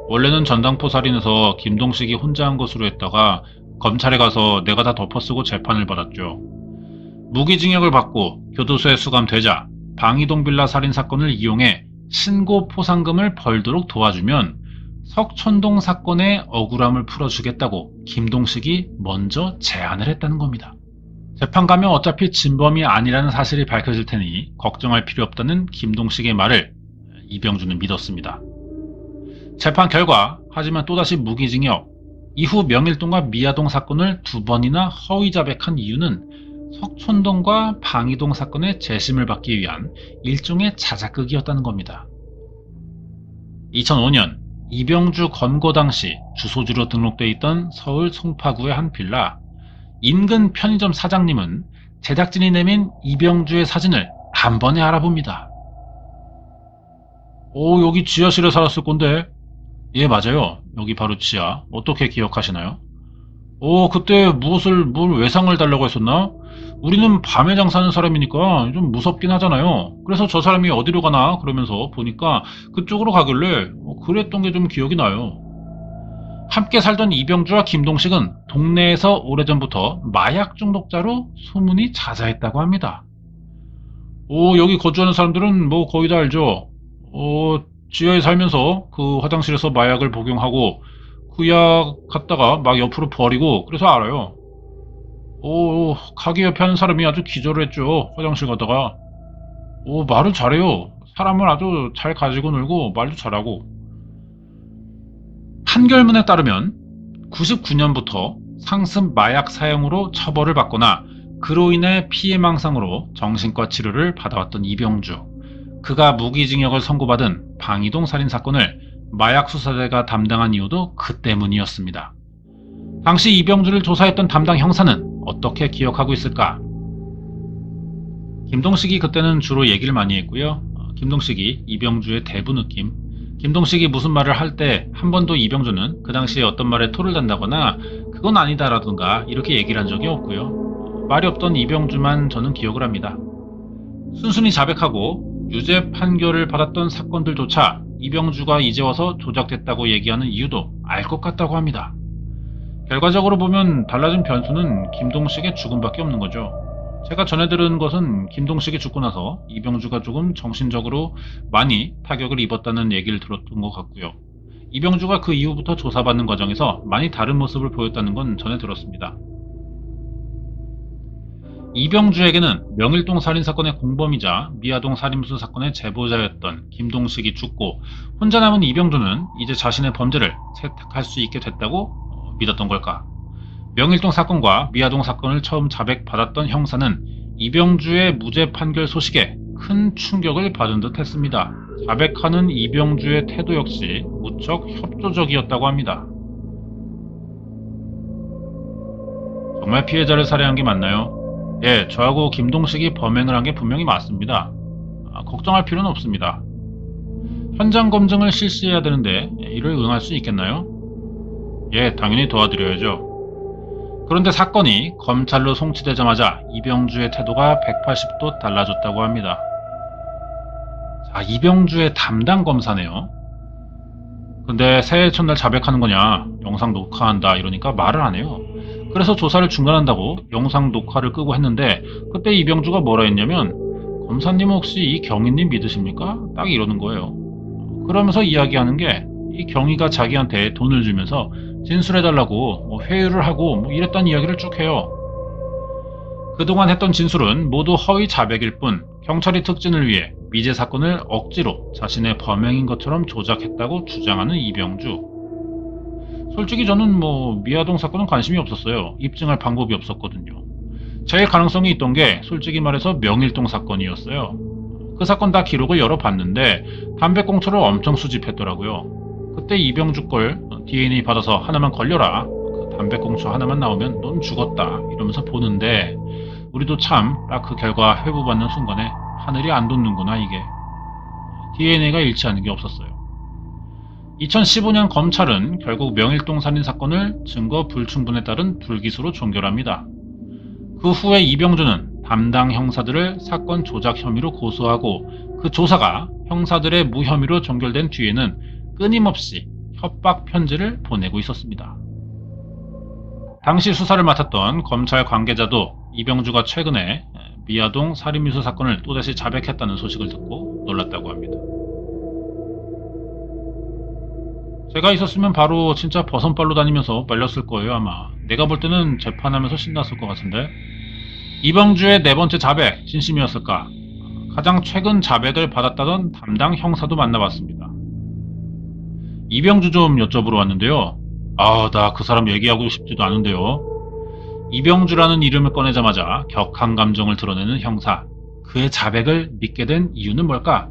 원래는 전당포 살인에서 김동식이 혼자 한 것으로 했다가 검찰에 가서 내가 다 덮어쓰고 재판을 받았죠. 무기징역을 받고 교도소에 수감되자 방이동 빌라 살인 사건을 이용해 신고 포상금을 벌도록 도와주면 석촌동 사건의 억울함을 풀어주겠다고 김동식이 먼저 제안을 했다는 겁니다. 재판 가면 어차피 진범이 아니라는 사실이 밝혀질 테니 걱정할 필요 없다는 김동식의 말을 이병주는 믿었습니다. 재판 결과 하지만 또다시 무기징역, 이후 명일동과 미아동 사건을 2번이나 허위 자백한 이유는 석촌동과 방이동 사건의 재심을 받기 위한 일종의 자작극이었다는 겁니다. 2005년 이병주 검거 당시 주소지로 등록돼 있던 서울 송파구의 한 빌라, 인근 편의점 사장님은 제작진이 내민 이병주의 사진을 한 번에 알아봅니다. 여기 지하실에 살았을 건데. 예, 맞아요. 여기 바로 지하. 어떻게 기억하시나요? 그때 뭘 외상을 달라고 했었나? 우리는 밤에 장사하는 사람이니까 좀 무섭긴 하잖아요. 그래서 저 사람이 어디로 가나 그러면서 보니까 그쪽으로 가길래 그랬던 게 좀 기억이 나요. 함께 살던 이병주와 김동식은 동네에서 오래전부터 마약 중독자로 소문이 자자했다고 합니다. 여기 거주하는 사람들은 뭐 거의 다 알죠. 지하에 살면서 그 화장실에서 마약을 복용하고 그 약 갖다가 막 옆으로 버리고 그래서 알아요. 가게 옆에 하는 사람이 아주 기절을 했죠. 화장실 가다가. 말을 잘해요. 사람을 아주 잘 가지고 놀고 말도 잘하고. 판결문에 따르면 99년부터 상습 마약 사용으로 처벌을 받거나 그로 인해 피해망상으로 정신과 치료를 받아왔던 이병주. 그가 무기징역을 선고받은 방이동 살인사건을 마약수사대가 담당한 이유도 그 때문이었습니다. 당시 이병주를 조사했던 담당 형사는 어떻게 기억하고 있을까? 김동식이 그때는 주로 얘기를 많이 했고요. 김동식이 이병주의 대부 느낌, 김동식이 무슨 말을 할 때 한 번도 이병주는 그 당시에 어떤 말에 토를 단다거나 그건 아니다라든가 이렇게 얘기를 한 적이 없고요. 말이 없던 이병주만 저는 기억을 합니다. 순순히 자백하고 유죄 판결을 받았던 사건들조차 이병주가 이제 와서 조작됐다고 얘기하는 이유도 알 것 같다고 합니다. 결과적으로 보면 달라진 변수는 김동식의 죽음밖에 없는 거죠. 제가 전해 들은 것은 김동식이 죽고 나서 이병주가 조금 정신적으로 많이 타격을 입었다는 얘기를 들었던 것 같고요. 이병주가 그 이후부터 조사받는 과정에서 많이 다른 모습을 보였다는 건 전해 들었습니다. 이병주에게는 명일동 살인사건의 공범이자 미아동 살인무수 사건의 제보자였던 김동식이 죽고 혼자 남은 이병주는 이제 자신의 범죄를 세탁할 수 있게 됐다고 믿었던 걸까? 명일동 사건과 미아동 사건을 처음 자백받았던 형사는 이병주의 무죄 판결 소식에 큰 충격을 받은 듯 했습니다. 자백하는 이병주의 태도 역시 무척 협조적이었다고 합니다. 정말 피해자를 살해한 게 맞나요? 예, 저하고 김동식이 범행을 한 게 분명히 맞습니다. 걱정할 필요는 없습니다. 현장 검증을 실시해야 되는데 이를 응할 수 있겠나요? 예, 당연히 도와드려야죠. 그런데 사건이 검찰로 송치되자마자 이병주의 태도가 180도 달라졌다고 합니다. 자, 이병주의 담당 검사네요. 근데 새해 첫날 자백하는 거냐, 영상 녹화한다 이러니까 말을 안 해요. 그래서 조사를 중단한다고 영상 녹화를 끄고 했는데 그때 이병주가 뭐라 했냐면 검사님 혹시 이 경위님 믿으십니까? 딱 이러는 거예요. 그러면서 이야기하는 게 이 경위가 자기한테 돈을 주면서 진술해달라고 회유를 하고 이랬다는 이야기를 쭉 해요. 그동안 했던 진술은 모두 허위 자백일 뿐 경찰이 특진을 위해 미제 사건을 억지로 자신의 범행인 것처럼 조작했다고 주장하는 이병주. 솔직히 저는 미아동 사건은 관심이 없었어요. 입증할 방법이 없었거든요. 제일 가능성이 있던 게 솔직히 말해서 명일동 사건이었어요. 그 사건 다 기록을 열어봤는데 담배꽁초를 엄청 수집했더라고요. 그때 이병주 걸 DNA 받아서 하나만 걸려라. 그 담배꽁초 하나만 나오면 넌 죽었다. 이러면서 보는데 우리도 참 딱 그 결과 회부받는 순간에 하늘이 안 돋는구나 이게. DNA가 일치하는 게 없었어요. 2015년 검찰은 결국 명일동 살인 사건을 증거 불충분에 따른 불기소로 종결합니다. 그 후에 이병주는 담당 형사들을 사건 조작 혐의로 고소하고 그 조사가 형사들의 무혐의로 종결된 뒤에는 끊임없이 협박 편지를 보내고 있었습니다. 당시 수사를 맡았던 검찰 관계자도 이병주가 최근에 미아동 살인미수 사건을 또다시 자백했다는 소식을 듣고 놀랐다고 합니다. 제가 있었으면 바로 진짜 버선발로 다니면서 말렸을 거예요 아마. 내가 볼 때는 재판하면서 신났을 것 같은데. 이병주의 네 번째 자백 진심이었을까? 가장 최근 자백을 받았다던 담당 형사도 만나봤습니다. 이병주 좀 여쭤보러 왔는데요. 나 그 사람 얘기하고 싶지도 않은데요. 이병주라는 이름을 꺼내자마자 격한 감정을 드러내는 형사. 그의 자백을 믿게 된 이유는 뭘까?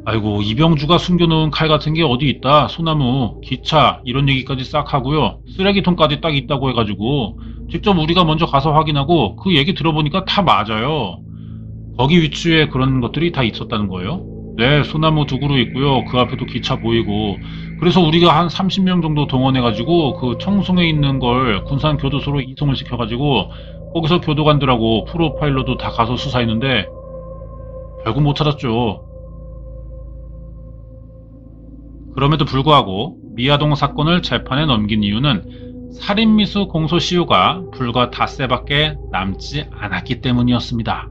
아이고, 이병주가 숨겨놓은 칼 같은 게 어디 있다. 소나무, 기차 이런 얘기까지 싹 하고요. 쓰레기통까지 딱 있다고 해가지고 직접 우리가 먼저 가서 확인하고 그 얘기 들어보니까 다 맞아요. 거기 위치에 그런 것들이 다 있었다는 거예요. 네, 소나무 두 그루 있고요. 그 앞에도 기차 보이고. 그래서 우리가 한 30명 정도 동원해가지고 그 청송에 있는 걸 군산교도소로 이송을 시켜가지고 거기서 교도관들하고 프로파일러도 다 가서 수사했는데 결국 못 찾았죠. 그럼에도 불구하고 미아동 사건을 재판에 넘긴 이유는 살인미수 공소시효가 불과 닷새밖에 남지 않았기 때문이었습니다.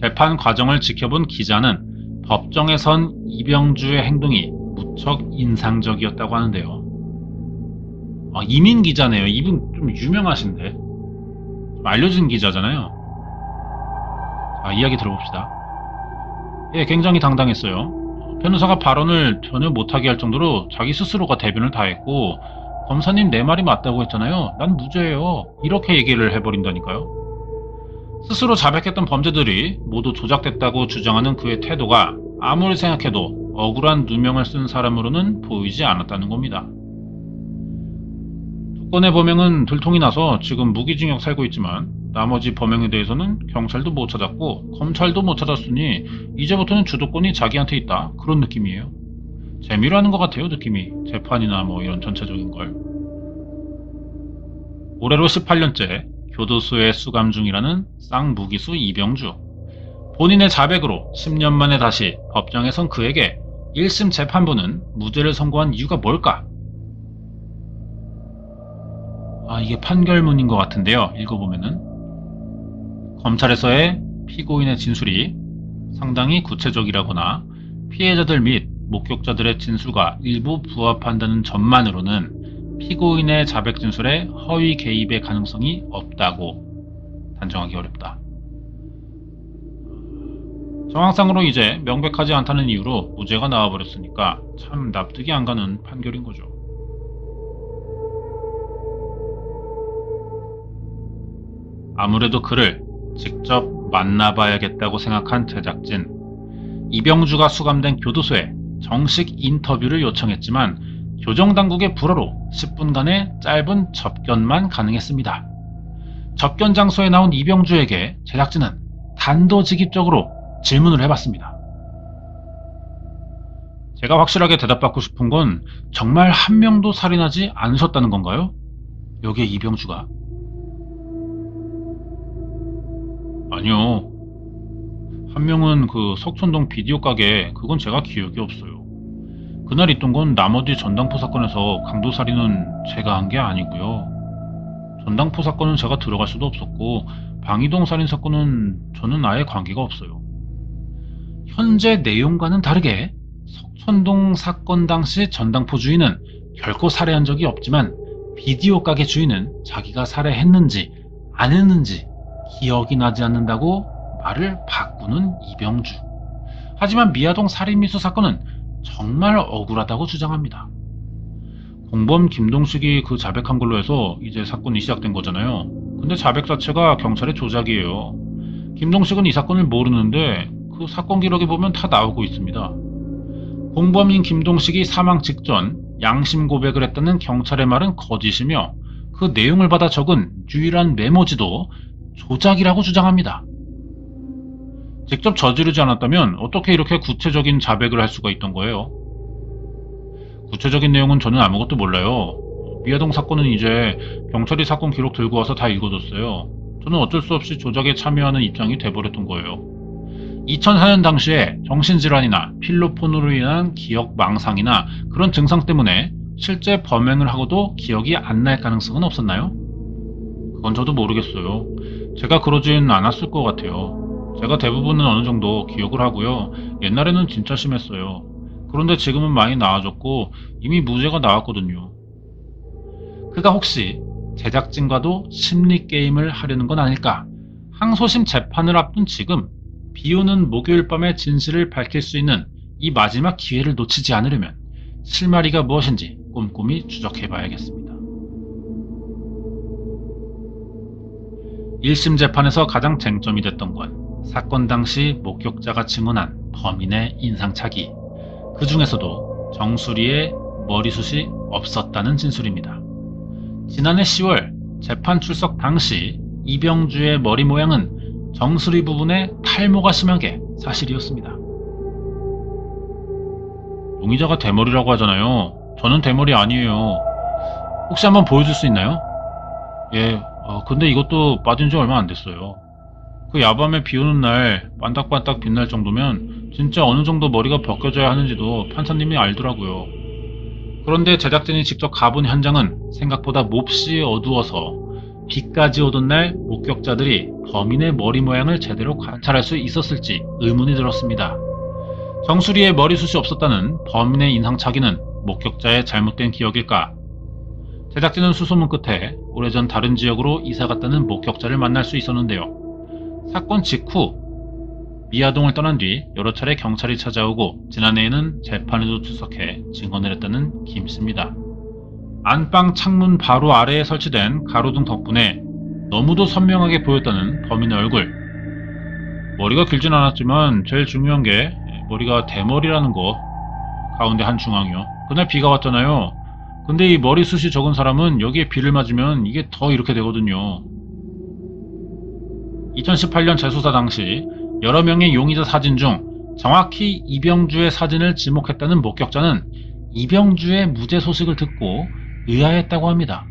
재판 과정을 지켜본 기자는 법정에선 이병주의 행동이 무척 인상적이었다고 하는데요. 이민 기자네요. 이분 좀 유명하신데. 좀 알려진 기자잖아요. 자, 이야기 들어봅시다. 예, 굉장히 당당했어요. 변호사가 발언을 전혀 못하게 할 정도로 자기 스스로가 대변을 다 했고, 검사님 내 말이 맞다고 했잖아요. 난 무죄예요. 이렇게 얘기를 해버린다니까요. 스스로 자백했던 범죄들이 모두 조작됐다고 주장하는 그의 태도가 아무리 생각해도 억울한 누명을 쓴 사람으로는 보이지 않았다는 겁니다. 두 건의 범행은 들통이 나서 지금 무기징역 살고 있지만 나머지 범행에 대해서는 경찰도 못 찾았고 검찰도 못 찾았으니 이제부터는 주도권이 자기한테 있다. 그런 느낌이에요. 재미로 하는 것 같아요, 느낌이. 재판이나 뭐 이런 전체적인 걸. 올해로 18년째 교도소에 수감 중이라는 쌍무기수 이병주. 본인의 자백으로 10년 만에 다시 법정에 선 그에게 1심 재판부는 무죄를 선고한 이유가 뭘까? 이게 판결문인 것 같은데요. 읽어보면은 검찰에서의 피고인의 진술이 상당히 구체적이라거나 피해자들 및 목격자들의 진술과 일부 부합한다는 점만으로는 피고인의 자백 진술에 허위 개입의 가능성이 없다고 단정하기 어렵다. 정황상으로 이제 명백하지 않다는 이유로 무죄가 나와버렸으니까 참 납득이 안 가는 판결인 거죠. 아무래도 그를 직접 만나봐야겠다고 생각한 제작진. 이병주가 수감된 교도소에 정식 인터뷰를 요청했지만 교정당국의 불허로 10분간의 짧은 접견만 가능했습니다. 접견 장소에 나온 이병주에게 제작진은 단도직입적으로 질문을 해봤습니다. 제가 확실하게 대답받고 싶은 건 정말 한 명도 살인하지 않으셨다는 건가요? 여기에 이병주가 아니요. 한 명은 그 석촌동 비디오 가게, 그건 제가 기억이 없어요. 그날 있던 건 남어디 전당포 사건에서 강도살인은 제가 한 게 아니고요. 전당포 사건은 제가 들어갈 수도 없었고 방이동 살인 사건은 저는 아예 관계가 없어요. 현재 내용과는 다르게 석촌동 사건 당시 전당포 주인은 결코 살해한 적이 없지만 비디오 가게 주인은 자기가 살해했는지 안 했는지 기억이 나지 않는다고 말을 바꾸는 이병주. 하지만 미아동 살인미수 사건은 정말 억울하다고 주장합니다. 공범 김동식이 그 자백한 걸로 해서 이제 사건이 시작된 거잖아요. 근데 자백 자체가 경찰의 조작이에요. 김동식은 이 사건을 모르는데 그 사건 기록에 보면 다 나오고 있습니다. 공범인 김동식이 사망 직전 양심 고백을 했다는 경찰의 말은 거짓이며 그 내용을 받아 적은 유일한 메모지도 조작이라고 주장합니다. 직접 저지르지 않았다면 어떻게 이렇게 구체적인 자백을 할 수가 있던 거예요? 구체적인 내용은 저는 아무것도 몰라요. 미아동 사건은 이제 경찰이 사건 기록 들고 와서 다 읽어줬어요. 저는 어쩔 수 없이 조작에 참여하는 입장이 돼버렸던 거예요. 2004년 당시에 정신질환이나 필로폰으로 인한 기억 망상이나 그런 증상 때문에 실제 범행을 하고도 기억이 안 날 가능성은 없었나요? 그건 저도 모르겠어요. 제가 그러진 않았을 것 같아요. 제가 대부분은 어느 정도 기억을 하고요. 옛날에는 진짜 심했어요. 그런데 지금은 많이 나아졌고 이미 무죄가 나왔거든요. 그가 혹시 제작진과도 심리 게임을 하려는 건 아닐까? 항소심 재판을 앞둔 지금 비 오는 목요일 밤의 진실을 밝힐 수 있는 이 마지막 기회를 놓치지 않으려면 실마리가 무엇인지 꼼꼼히 추적해봐야겠습니다. 1심 재판에서 가장 쟁점이 됐던 건 사건 당시 목격자가 증언한 범인의 인상착의, 그 중에서도 정수리에 머리숱이 없었다는 진술입니다. 지난해 10월 재판 출석 당시 이병주의 머리 모양은 정수리 부분에 탈모가 심한 게 사실이었습니다. 용의자가 대머리라고 하잖아요. 저는 대머리 아니에요. 혹시 한번 보여줄 수 있나요? 예, 근데 이것도 빠진 지 얼마 안 됐어요. 그 야밤에 비 오는 날 반딱반딱 빛날 정도면 진짜 어느 정도 머리가 벗겨져야 하는지도 판사님이 알더라고요. 그런데 제작진이 직접 가본 현장은 생각보다 몹시 어두워서 비까지 오던 날 목격자들이 범인의 머리 모양을 제대로 관찰할 수 있었을지 의문이 들었습니다. 정수리에 머리숱이 없었다는 범인의 인상착의는 목격자의 잘못된 기억일까? 제작진은 수소문 끝에 오래전 다른 지역으로 이사갔다는 목격자를 만날 수 있었는데요. 사건 직후 미아동을 떠난 뒤 여러 차례 경찰이 찾아오고 지난해에는 재판에도 출석해 증언을 했다는 김씨입니다. 안방 창문 바로 아래에 설치된 가로등 덕분에 너무도 선명하게 보였다는 범인의 얼굴. 머리가 길진 않았지만 제일 중요한 게 머리가 대머리라는 거. 가운데 한 중앙이요. 그날 비가 왔잖아요. 근데 이 머리숱이 적은 사람은 여기에 비를 맞으면 이게 더 이렇게 되거든요. 2018년 재수사 당시 여러 명의 용의자 사진 중 정확히 이병주의 사진을 지목했다는 목격자는 이병주의 무죄 소식을 듣고 의아했다고 합니다.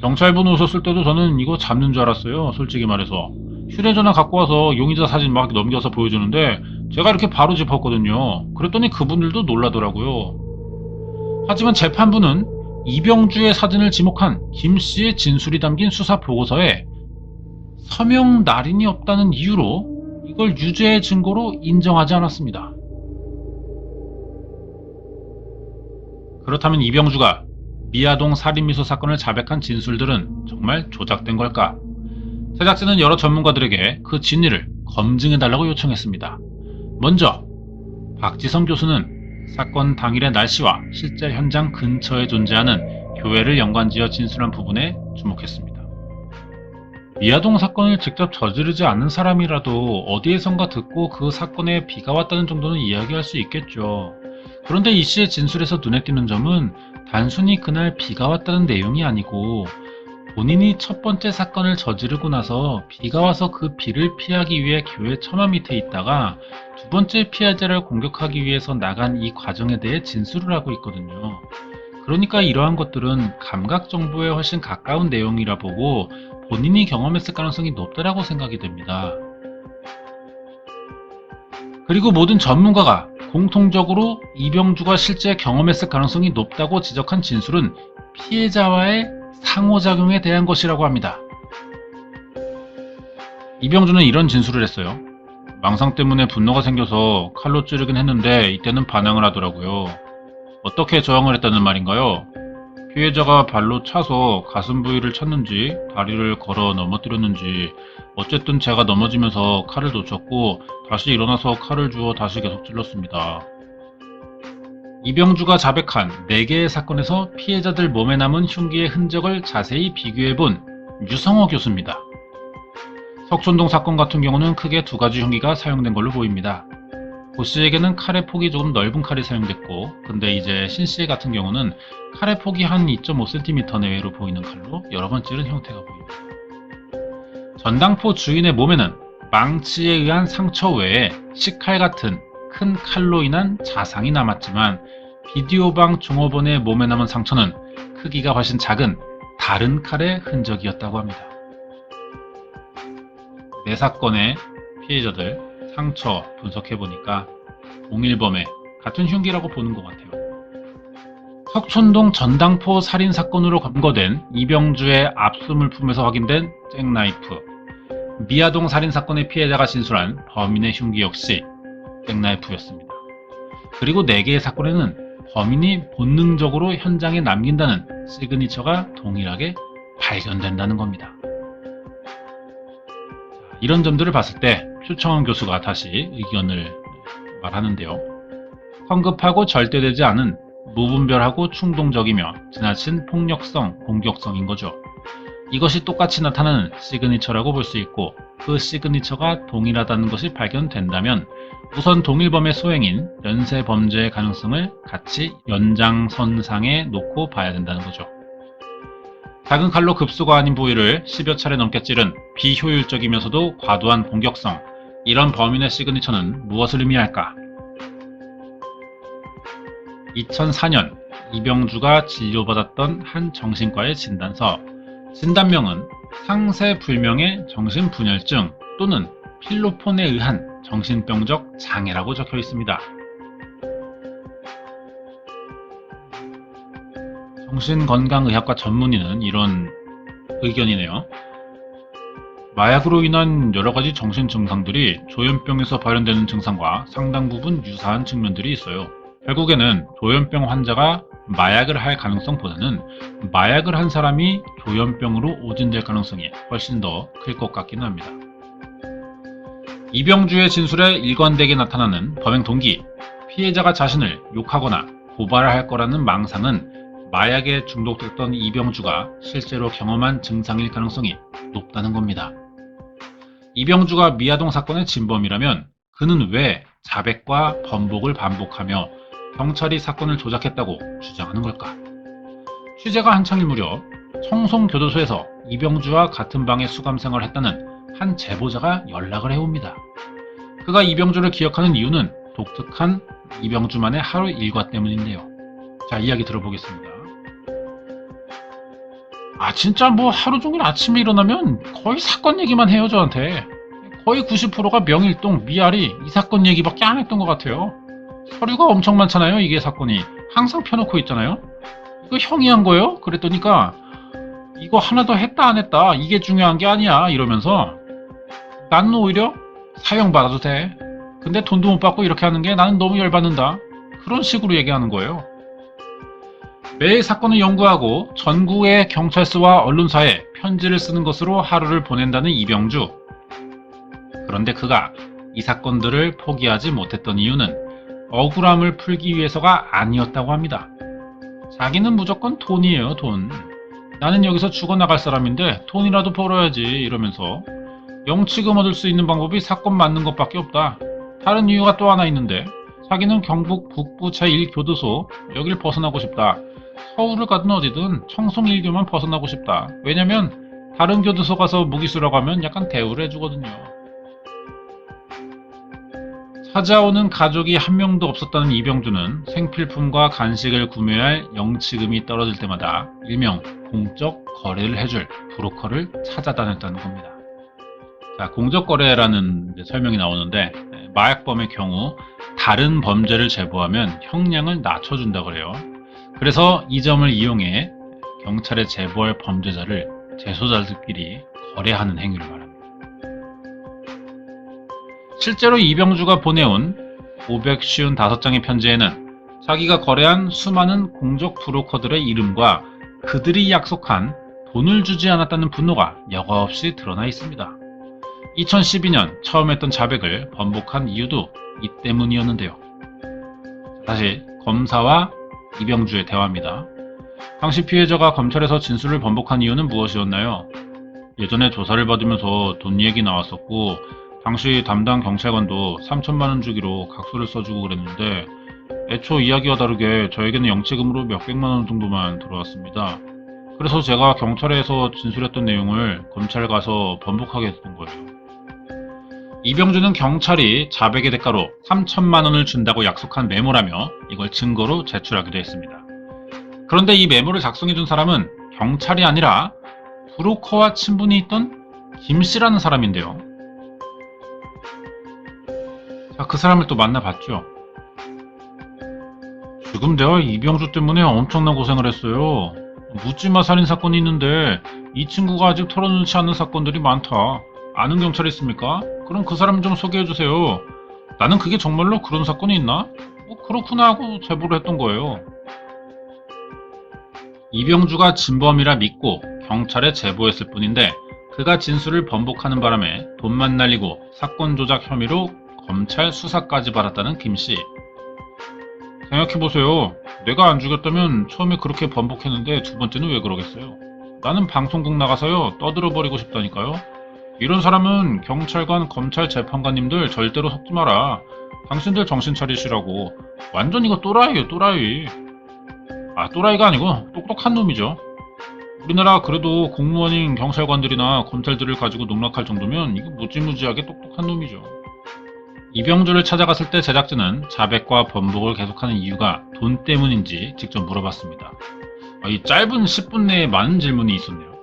경찰분 오셨을 때도 저는 이거 잡는 줄 알았어요. 솔직히 말해서. 휴대전화 갖고 와서 용의자 사진 막 넘겨서 보여주는데 제가 이렇게 바로 짚었거든요. 그랬더니 그분들도 놀라더라고요. 하지만 재판부는 이병주의 사진을 지목한 김씨의 진술이 담긴 수사 보고서에 서명 날인이 없다는 이유로 이걸 유죄의 증거로 인정하지 않았습니다. 그렇다면 이병주가 미아동 살인미수 사건을 자백한 진술들은 정말 조작된 걸까? 제작진은 여러 전문가들에게 그 진위를 검증해달라고 요청했습니다. 먼저 박지성 교수는 사건 당일의 날씨와 실제 현장 근처에 존재하는 교회를 연관지어 진술한 부분에 주목했습니다. 미아동 사건을 직접 저지르지 않은 사람이라도 어디에선가 듣고 그 사건에 비가 왔다는 정도는 이야기할 수 있겠죠. 그런데 이 씨의 진술에서 눈에 띄는 점은 단순히 그날 비가 왔다는 내용이 아니고 본인이 첫 번째 사건을 저지르고 나서 비가 와서 그 비를 피하기 위해 교회 처마 밑에 있다가 두 번째 피해자를 공격하기 위해서 나간 이 과정에 대해 진술을 하고 있거든요. 그러니까 이러한 것들은 감각 정보에 훨씬 가까운 내용이라 보고 본인이 경험했을 가능성이 높다라고 생각이 됩니다. 그리고 모든 전문가가 공통적으로 이병주가 실제 경험했을 가능성이 높다고 지적한 진술은 피해자와의 상호작용에 대한 것이라고 합니다. 이병주는 이런 진술을 했어요. 망상 때문에 분노가 생겨서 칼로 찌르긴 했는데 이때는 반항을 하더라고요. 어떻게 저항을 했다는 말인가요? 피해자가 발로 차서 가슴 부위를 찼는지 다리를 걸어 넘어뜨렸는지 어쨌든 제가 넘어지면서 칼을 놓쳤고 다시 일어나서 칼을 주워 다시 계속 찔렀습니다. 이병주가 자백한 4개의 사건에서 피해자들 몸에 남은 흉기의 흔적을 자세히 비교해본 유성호 교수입니다. 석촌동 사건 같은 경우는 크게 2가지 흉기가 사용된 걸로 보입니다. 고 씨에게는 칼의 폭이 조금 넓은 칼이 사용됐고 근데 이제 신 씨 같은 경우는 칼의 폭이 한 2.5cm 내외로 보이는 칼로 여러 번 찌른 형태가 보입니다. 전당포 주인의 몸에는 망치에 의한 상처 외에 식칼 같은 큰 칼로 인한 자상이 남았지만 비디오방 종업원의 몸에 남은 상처는 크기가 훨씬 작은 다른 칼의 흔적이었다고 합니다. 네 사건의 피해자들 상처 분석해보니까 동일범의 같은 흉기라고 보는 것 같아요. 석촌동 전당포 살인사건으로 검거된 이병주의 압수물품에서 확인된 잭나이프, 미아동 살인사건의 피해자가 진술한 범인의 흉기 역시 잭나이프였습니다. 그리고 4개의 사건에는 범인이 본능적으로 현장에 남긴다는 시그니처가 동일하게 발견된다는 겁니다. 이런 점들을 봤을 때 표창원 교수가 다시 의견을 말하는데요. 성급하고 절대되지 않은 무분별하고 충동적이며 지나친 폭력성, 공격성인 거죠. 이것이 똑같이 나타나는 시그니처라고 볼 수 있고 그 시그니처가 동일하다는 것이 발견된다면 우선 동일범의 소행인 연쇄범죄의 가능성을 같이 연장선상에 놓고 봐야 된다는 거죠. 작은 칼로 급수가 아닌 부위를 10여 차례 넘게 찌른 비효율적이면서도 과도한 공격성, 이런 범인의 시그니처는 무엇을 의미할까? 2004년 이병주가 진료받았던 한 정신과의 진단서, 진단명은 상세불명의 정신분열증 또는 필로폰에 의한 정신병적 장애라고 적혀 있습니다. 정신건강의학과 전문의는 이런 의견이네요. 마약으로 인한 여러가지 정신 증상들이 조현병에서 발현되는 증상과 상당 부분 유사한 측면들이 있어요. 결국에는 조현병 환자가 마약을 할 가능성보다는 마약을 한 사람이 조현병으로 오진될 가능성이 훨씬 더 클 것 같긴 합니다. 이병주의 진술에 일관되게 나타나는 범행 동기, 피해자가 자신을 욕하거나 고발할 거라는 망상은 마약에 중독됐던 이병주가 실제로 경험한 증상일 가능성이 높다는 겁니다. 이병주가 미아동 사건의 진범이라면 그는 왜 자백과 번복을 반복하며 경찰이 사건을 조작했다고 주장하는 걸까? 취재가 한창일 무렵 청송교도소에서 이병주와 같은 방에 수감 생활을 했다는 한 제보자가 연락을 해옵니다. 그가 이병주를 기억하는 이유는 독특한 이병주만의 하루 일과 때문인데요. 자, 이야기 들어보겠습니다. 진짜 뭐 하루 종일 아침에 일어나면 거의 사건 얘기만 해요, 저한테. 거의 90%가 명일동, 미아리 이 사건 얘기밖에 안 했던 것 같아요. 서류가 엄청 많잖아요, 이게 사건이. 항상 펴놓고 있잖아요. 이거 형이 한 거예요? 그랬더니까 이거 하나 더 했다 안 했다 이게 중요한 게 아니야 이러면서 나는 오히려 사형받아도 돼. 근데 돈도 못 받고 이렇게 하는 게 나는 너무 열받는다. 그런 식으로 얘기하는 거예요. 매일 사건을 연구하고 전국의 경찰서와 언론사에 편지를 쓰는 것으로 하루를 보낸다는 이병주. 그런데 그가 이 사건들을 포기하지 못했던 이유는 억울함을 풀기 위해서가 아니었다고 합니다. 자기는 무조건 돈이에요, 돈. 나는 여기서 죽어나갈 사람인데 돈이라도 벌어야지 이러면서 영치금 얻을 수 있는 방법이 사건 맞는 것밖에 없다. 다른 이유가 또 하나 있는데 자기는 경북 북부 제1교도소 여길 벗어나고 싶다. 서울을 가든 어디든 청송 1교만 벗어나고 싶다. 왜냐면 다른 교도소 가서 무기수라고 하면 약간 대우를 해주거든요. 찾아오는 가족이 한 명도 없었다는 이병주는 생필품과 간식을 구매할 영치금이 떨어질 때마다 일명 공적 거래를 해줄 브로커를 찾아다녔다는 겁니다. 자, 공적 거래라는 설명이 나오는데 마약범의 경우 다른 범죄를 제보하면 형량을 낮춰준다고 그래요. 그래서 이 점을 이용해 경찰에 제보할 범죄자를 재소자들끼리 거래하는 행위를 말합니다. 실제로 이병주가 보내온 555장의 편지에는 자기가 거래한 수많은 공적 브로커들의 이름과 그들이 약속한 돈을 주지 않았다는 분노가 여과없이 드러나 있습니다. 2012년 처음 했던 자백을 번복한 이유도 이 때문이었는데요. 다시 검사와 이병주의 대화입니다. 당시 피해자가 검찰에서 진술을 번복한 이유는 무엇이었나요? 예전에 조사를 받으면서 돈 얘기 나왔었고 당시 담당 경찰관도 3천만원 주기로 각서를 써주고 그랬는데 애초 이야기와 다르게 저에게는 영치금으로 몇백만원 정도만 들어왔습니다. 그래서 제가 경찰에서 진술했던 내용을 검찰 가서 번복하게 됐던 거예요. 이병주는 경찰이 자백의 대가로 3천만 원을 준다고 약속한 메모라며 이걸 증거로 제출하기도 했습니다. 그런데 이 메모를 작성해준 사람은 경찰이 아니라 브로커와 친분이 있던 김씨라는 사람인데요. 자, 그 사람을 또 만나봤죠. 지금 내가 이병주 때문에 엄청난 고생을 했어요. 묻지마 살인 사건이 있는데 이 친구가 아직 털어놓지 않는 사건들이 많다. 아는 경찰 있습니까? 그럼 그 사람 좀 소개해주세요. 나는 그게 정말로 그런 사건이 있나? 그렇구나 하고 제보를 했던 거예요. 이병주가 진범이라 믿고 경찰에 제보했을 뿐인데 그가 진술을 번복하는 바람에 돈만 날리고 사건 조작 혐의로 검찰 수사까지 받았다는 김씨. 생각해보세요. 내가 안 죽였다면 처음에 그렇게 번복했는데 두 번째는 왜 그러겠어요? 나는 방송국 나가서요 떠들어버리고 싶다니까요. 이런 사람은 경찰관, 검찰, 재판관님들 절대로 속지 마라. 당신들 정신 차리시라고. 완전 이거 또라이에요, 또라이. 또라이가 아니고 똑똑한 놈이죠. 우리나라 그래도 공무원인 경찰관들이나 검찰들을 가지고 농락할 정도면 이거 무지무지하게 똑똑한 놈이죠. 이병주를 찾아갔을 때 제작진은 자백과 번복을 계속하는 이유가 돈 때문인지 직접 물어봤습니다. 이 짧은 10분 내에 많은 질문이 있었네요.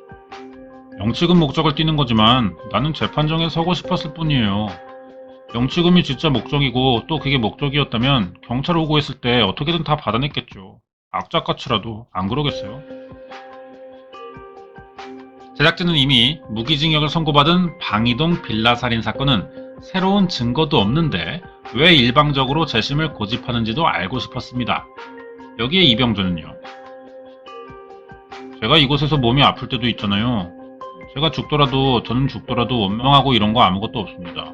영치금 목적을 띠는 거지만 나는 재판정에 서고 싶었을 뿐이에요. 영치금이 진짜 목적이고 또 그게 목적이었다면 경찰 오고 했을 때 어떻게든 다 받아냈겠죠. 악착같이라도 안 그러겠어요? 제작진은 이미 무기징역을 선고받은 방이동 빌라 살인 사건은 새로운 증거도 없는데 왜 일방적으로 재심을 고집하는지도 알고 싶었습니다. 여기에 이병주는요. 제가 이곳에서 몸이 아플 때도 있잖아요. 저는 죽더라도 원망하고 이런 거 아무것도 없습니다.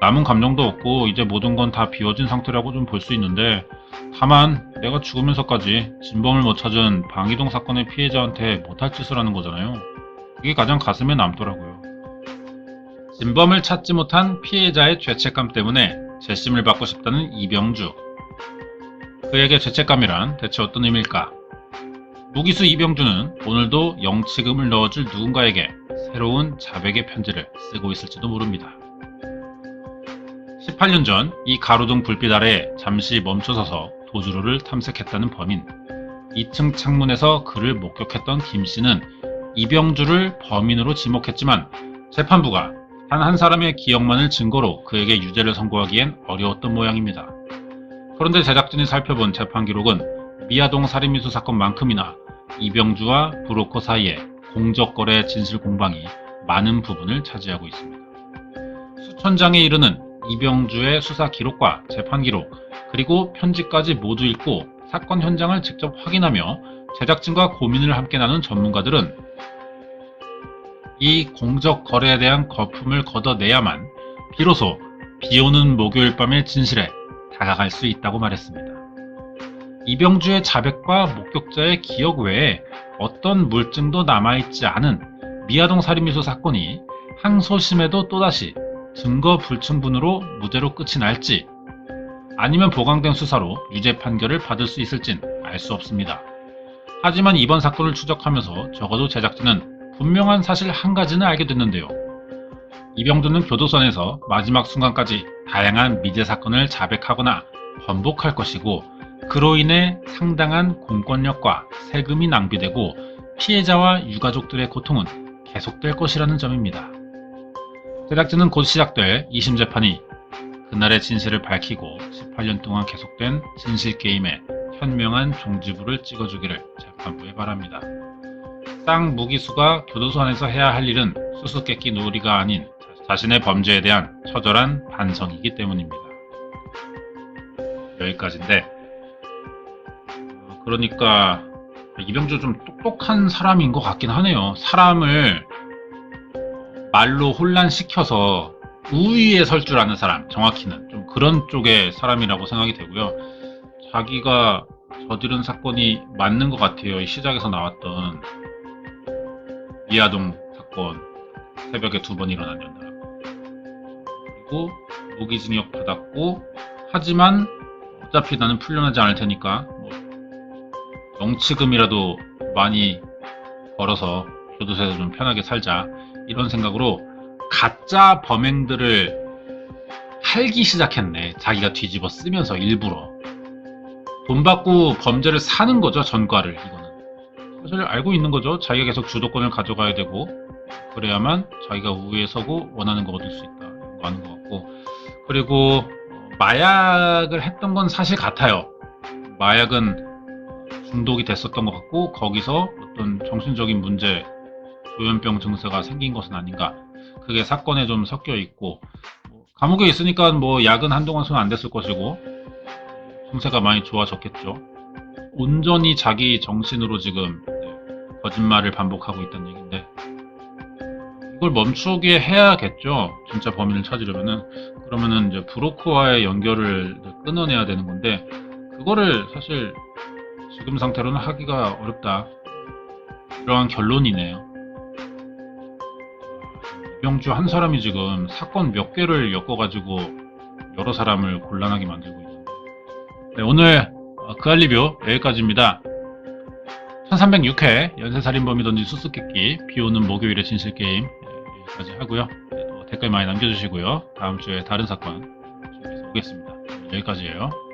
남은 감정도 없고 이제 모든 건 다 비워진 상태라고 좀 볼 수 있는데 다만 내가 죽으면서까지 진범을 못 찾은 방이동 사건의 피해자한테 못할 짓을 하는 거잖아요. 그게 가장 가슴에 남더라고요. 진범을 찾지 못한 피해자의 죄책감 때문에 재심을 받고 싶다는 이병주. 그에게 죄책감이란 대체 어떤 의미일까? 무기수 이병주는 오늘도 영치금을 넣어줄 누군가에게 새로운 자백의 편지를 쓰고 있을지도 모릅니다. 18년 전 이 가로등 불빛 아래 잠시 멈춰서서 도주로를 탐색했다는 범인. 2층 창문에서 그를 목격했던 김씨는 이병주를 범인으로 지목했지만 재판부가 단 한 사람의 기억만을 증거로 그에게 유죄를 선고하기엔 어려웠던 모양입니다. 그런데 제작진이 살펴본 재판 기록은 미아동 살인미수 사건만큼이나 이병주와 브로커 사이에 공적거래 진실 공방이 많은 부분을 차지하고 있습니다. 수천 장에 이르는 이병주의 수사 기록과 재판 기록, 그리고 편지까지 모두 읽고 사건 현장을 직접 확인하며 제작진과 고민을 함께 나눈 전문가들은 이 공적 거래에 대한 거품을 걷어내야만 비로소 비오는 목요일 밤의 진실에 다가갈 수 있다고 말했습니다. 이병주의 자백과 목격자의 기억 외에 어떤 물증도 남아있지 않은 미아동 살인미수 사건이 항소심에도 또다시 증거 불충분으로 무죄로 끝이 날지 아니면 보강된 수사로 유죄 판결을 받을 수 있을진 알 수 없습니다. 하지만 이번 사건을 추적하면서 적어도 제작진은 분명한 사실 한 가지는 알게 됐는데요. 이병주는 교도소에서 마지막 순간까지 다양한 미제 사건을 자백하거나 번복할 것이고 그로 인해 상당한 공권력과 세금이 낭비되고 피해자와 유가족들의 고통은 계속될 것이라는 점입니다. 제작진은 곧 시작될 2심 재판이 그날의 진실을 밝히고 18년 동안 계속된 진실게임에 현명한 종지부를 찍어주기를 재판부에 바랍니다. 쌍무기수가 교도소 안에서 해야 할 일은 수수께끼 놀이가 아닌 자신의 범죄에 대한 처절한 반성이기 때문입니다. 여기까지인데 그러니까 이병주 좀 똑똑한 사람인 것 같긴 하네요. 사람을 말로 혼란시켜서 우위에 설 줄 아는 사람, 정확히는 좀 그런 쪽의 사람이라고 생각이 되고요. 자기가 저지른 사건이 맞는 것 같아요. 시작에서 나왔던 미아동 사건 새벽에 2번 일어난 연달아. 그리고 무기징역 받았고 하지만 어차피 나는 풀려나지 않을 테니까 영치금이라도 많이 벌어서 교도소에서 좀 편하게 살자, 이런 생각으로 가짜 범행들을 팔기 시작했네. 자기가 뒤집어 쓰면서 일부러 돈 받고 범죄를 사는 거죠. 전과를. 이거는 사실 알고 있는 거죠. 자기가 계속 주도권을 가져가야 되고, 그래야만 자기가 우위에 서고 원하는 거 얻을 수 있다, 이런 거 아는 것 같고. 그리고 마약을 했던 건 사실 같아요. 마약은 중독이 됐었던 것 같고, 거기서 어떤 정신적인 문제, 조현병 증세가 생긴 것은 아닌가. 그게 사건에 좀 섞여 있고, 감옥에 있으니까 뭐 약은 한동안 손 안 댔을 것이고, 증세가 많이 좋아졌겠죠. 온전히 자기 정신으로 지금 거짓말을 반복하고 있다는 얘기인데, 이걸 멈추게 해야겠죠. 진짜 범인을 찾으려면은. 그러면은 이제 브로커와의 연결을 끊어내야 되는 건데, 그거를 사실 지금 상태로는 하기가 어렵다, 이러한 결론이네요. 이병주 한 사람이 지금 사건 몇 개를 엮어가지고 여러 사람을 곤란하게 만들고 있는데. 네, 오늘 그 알리뷰 여기까지입니다. 1306회 연쇄살인범이 던진 수수께끼, 비오는 목요일의 진실게임, 여기까지 하고요. 댓글 많이 남겨주시고요. 다음 주에 다른 사건 준비해서 오겠습니다. 여기까지예요.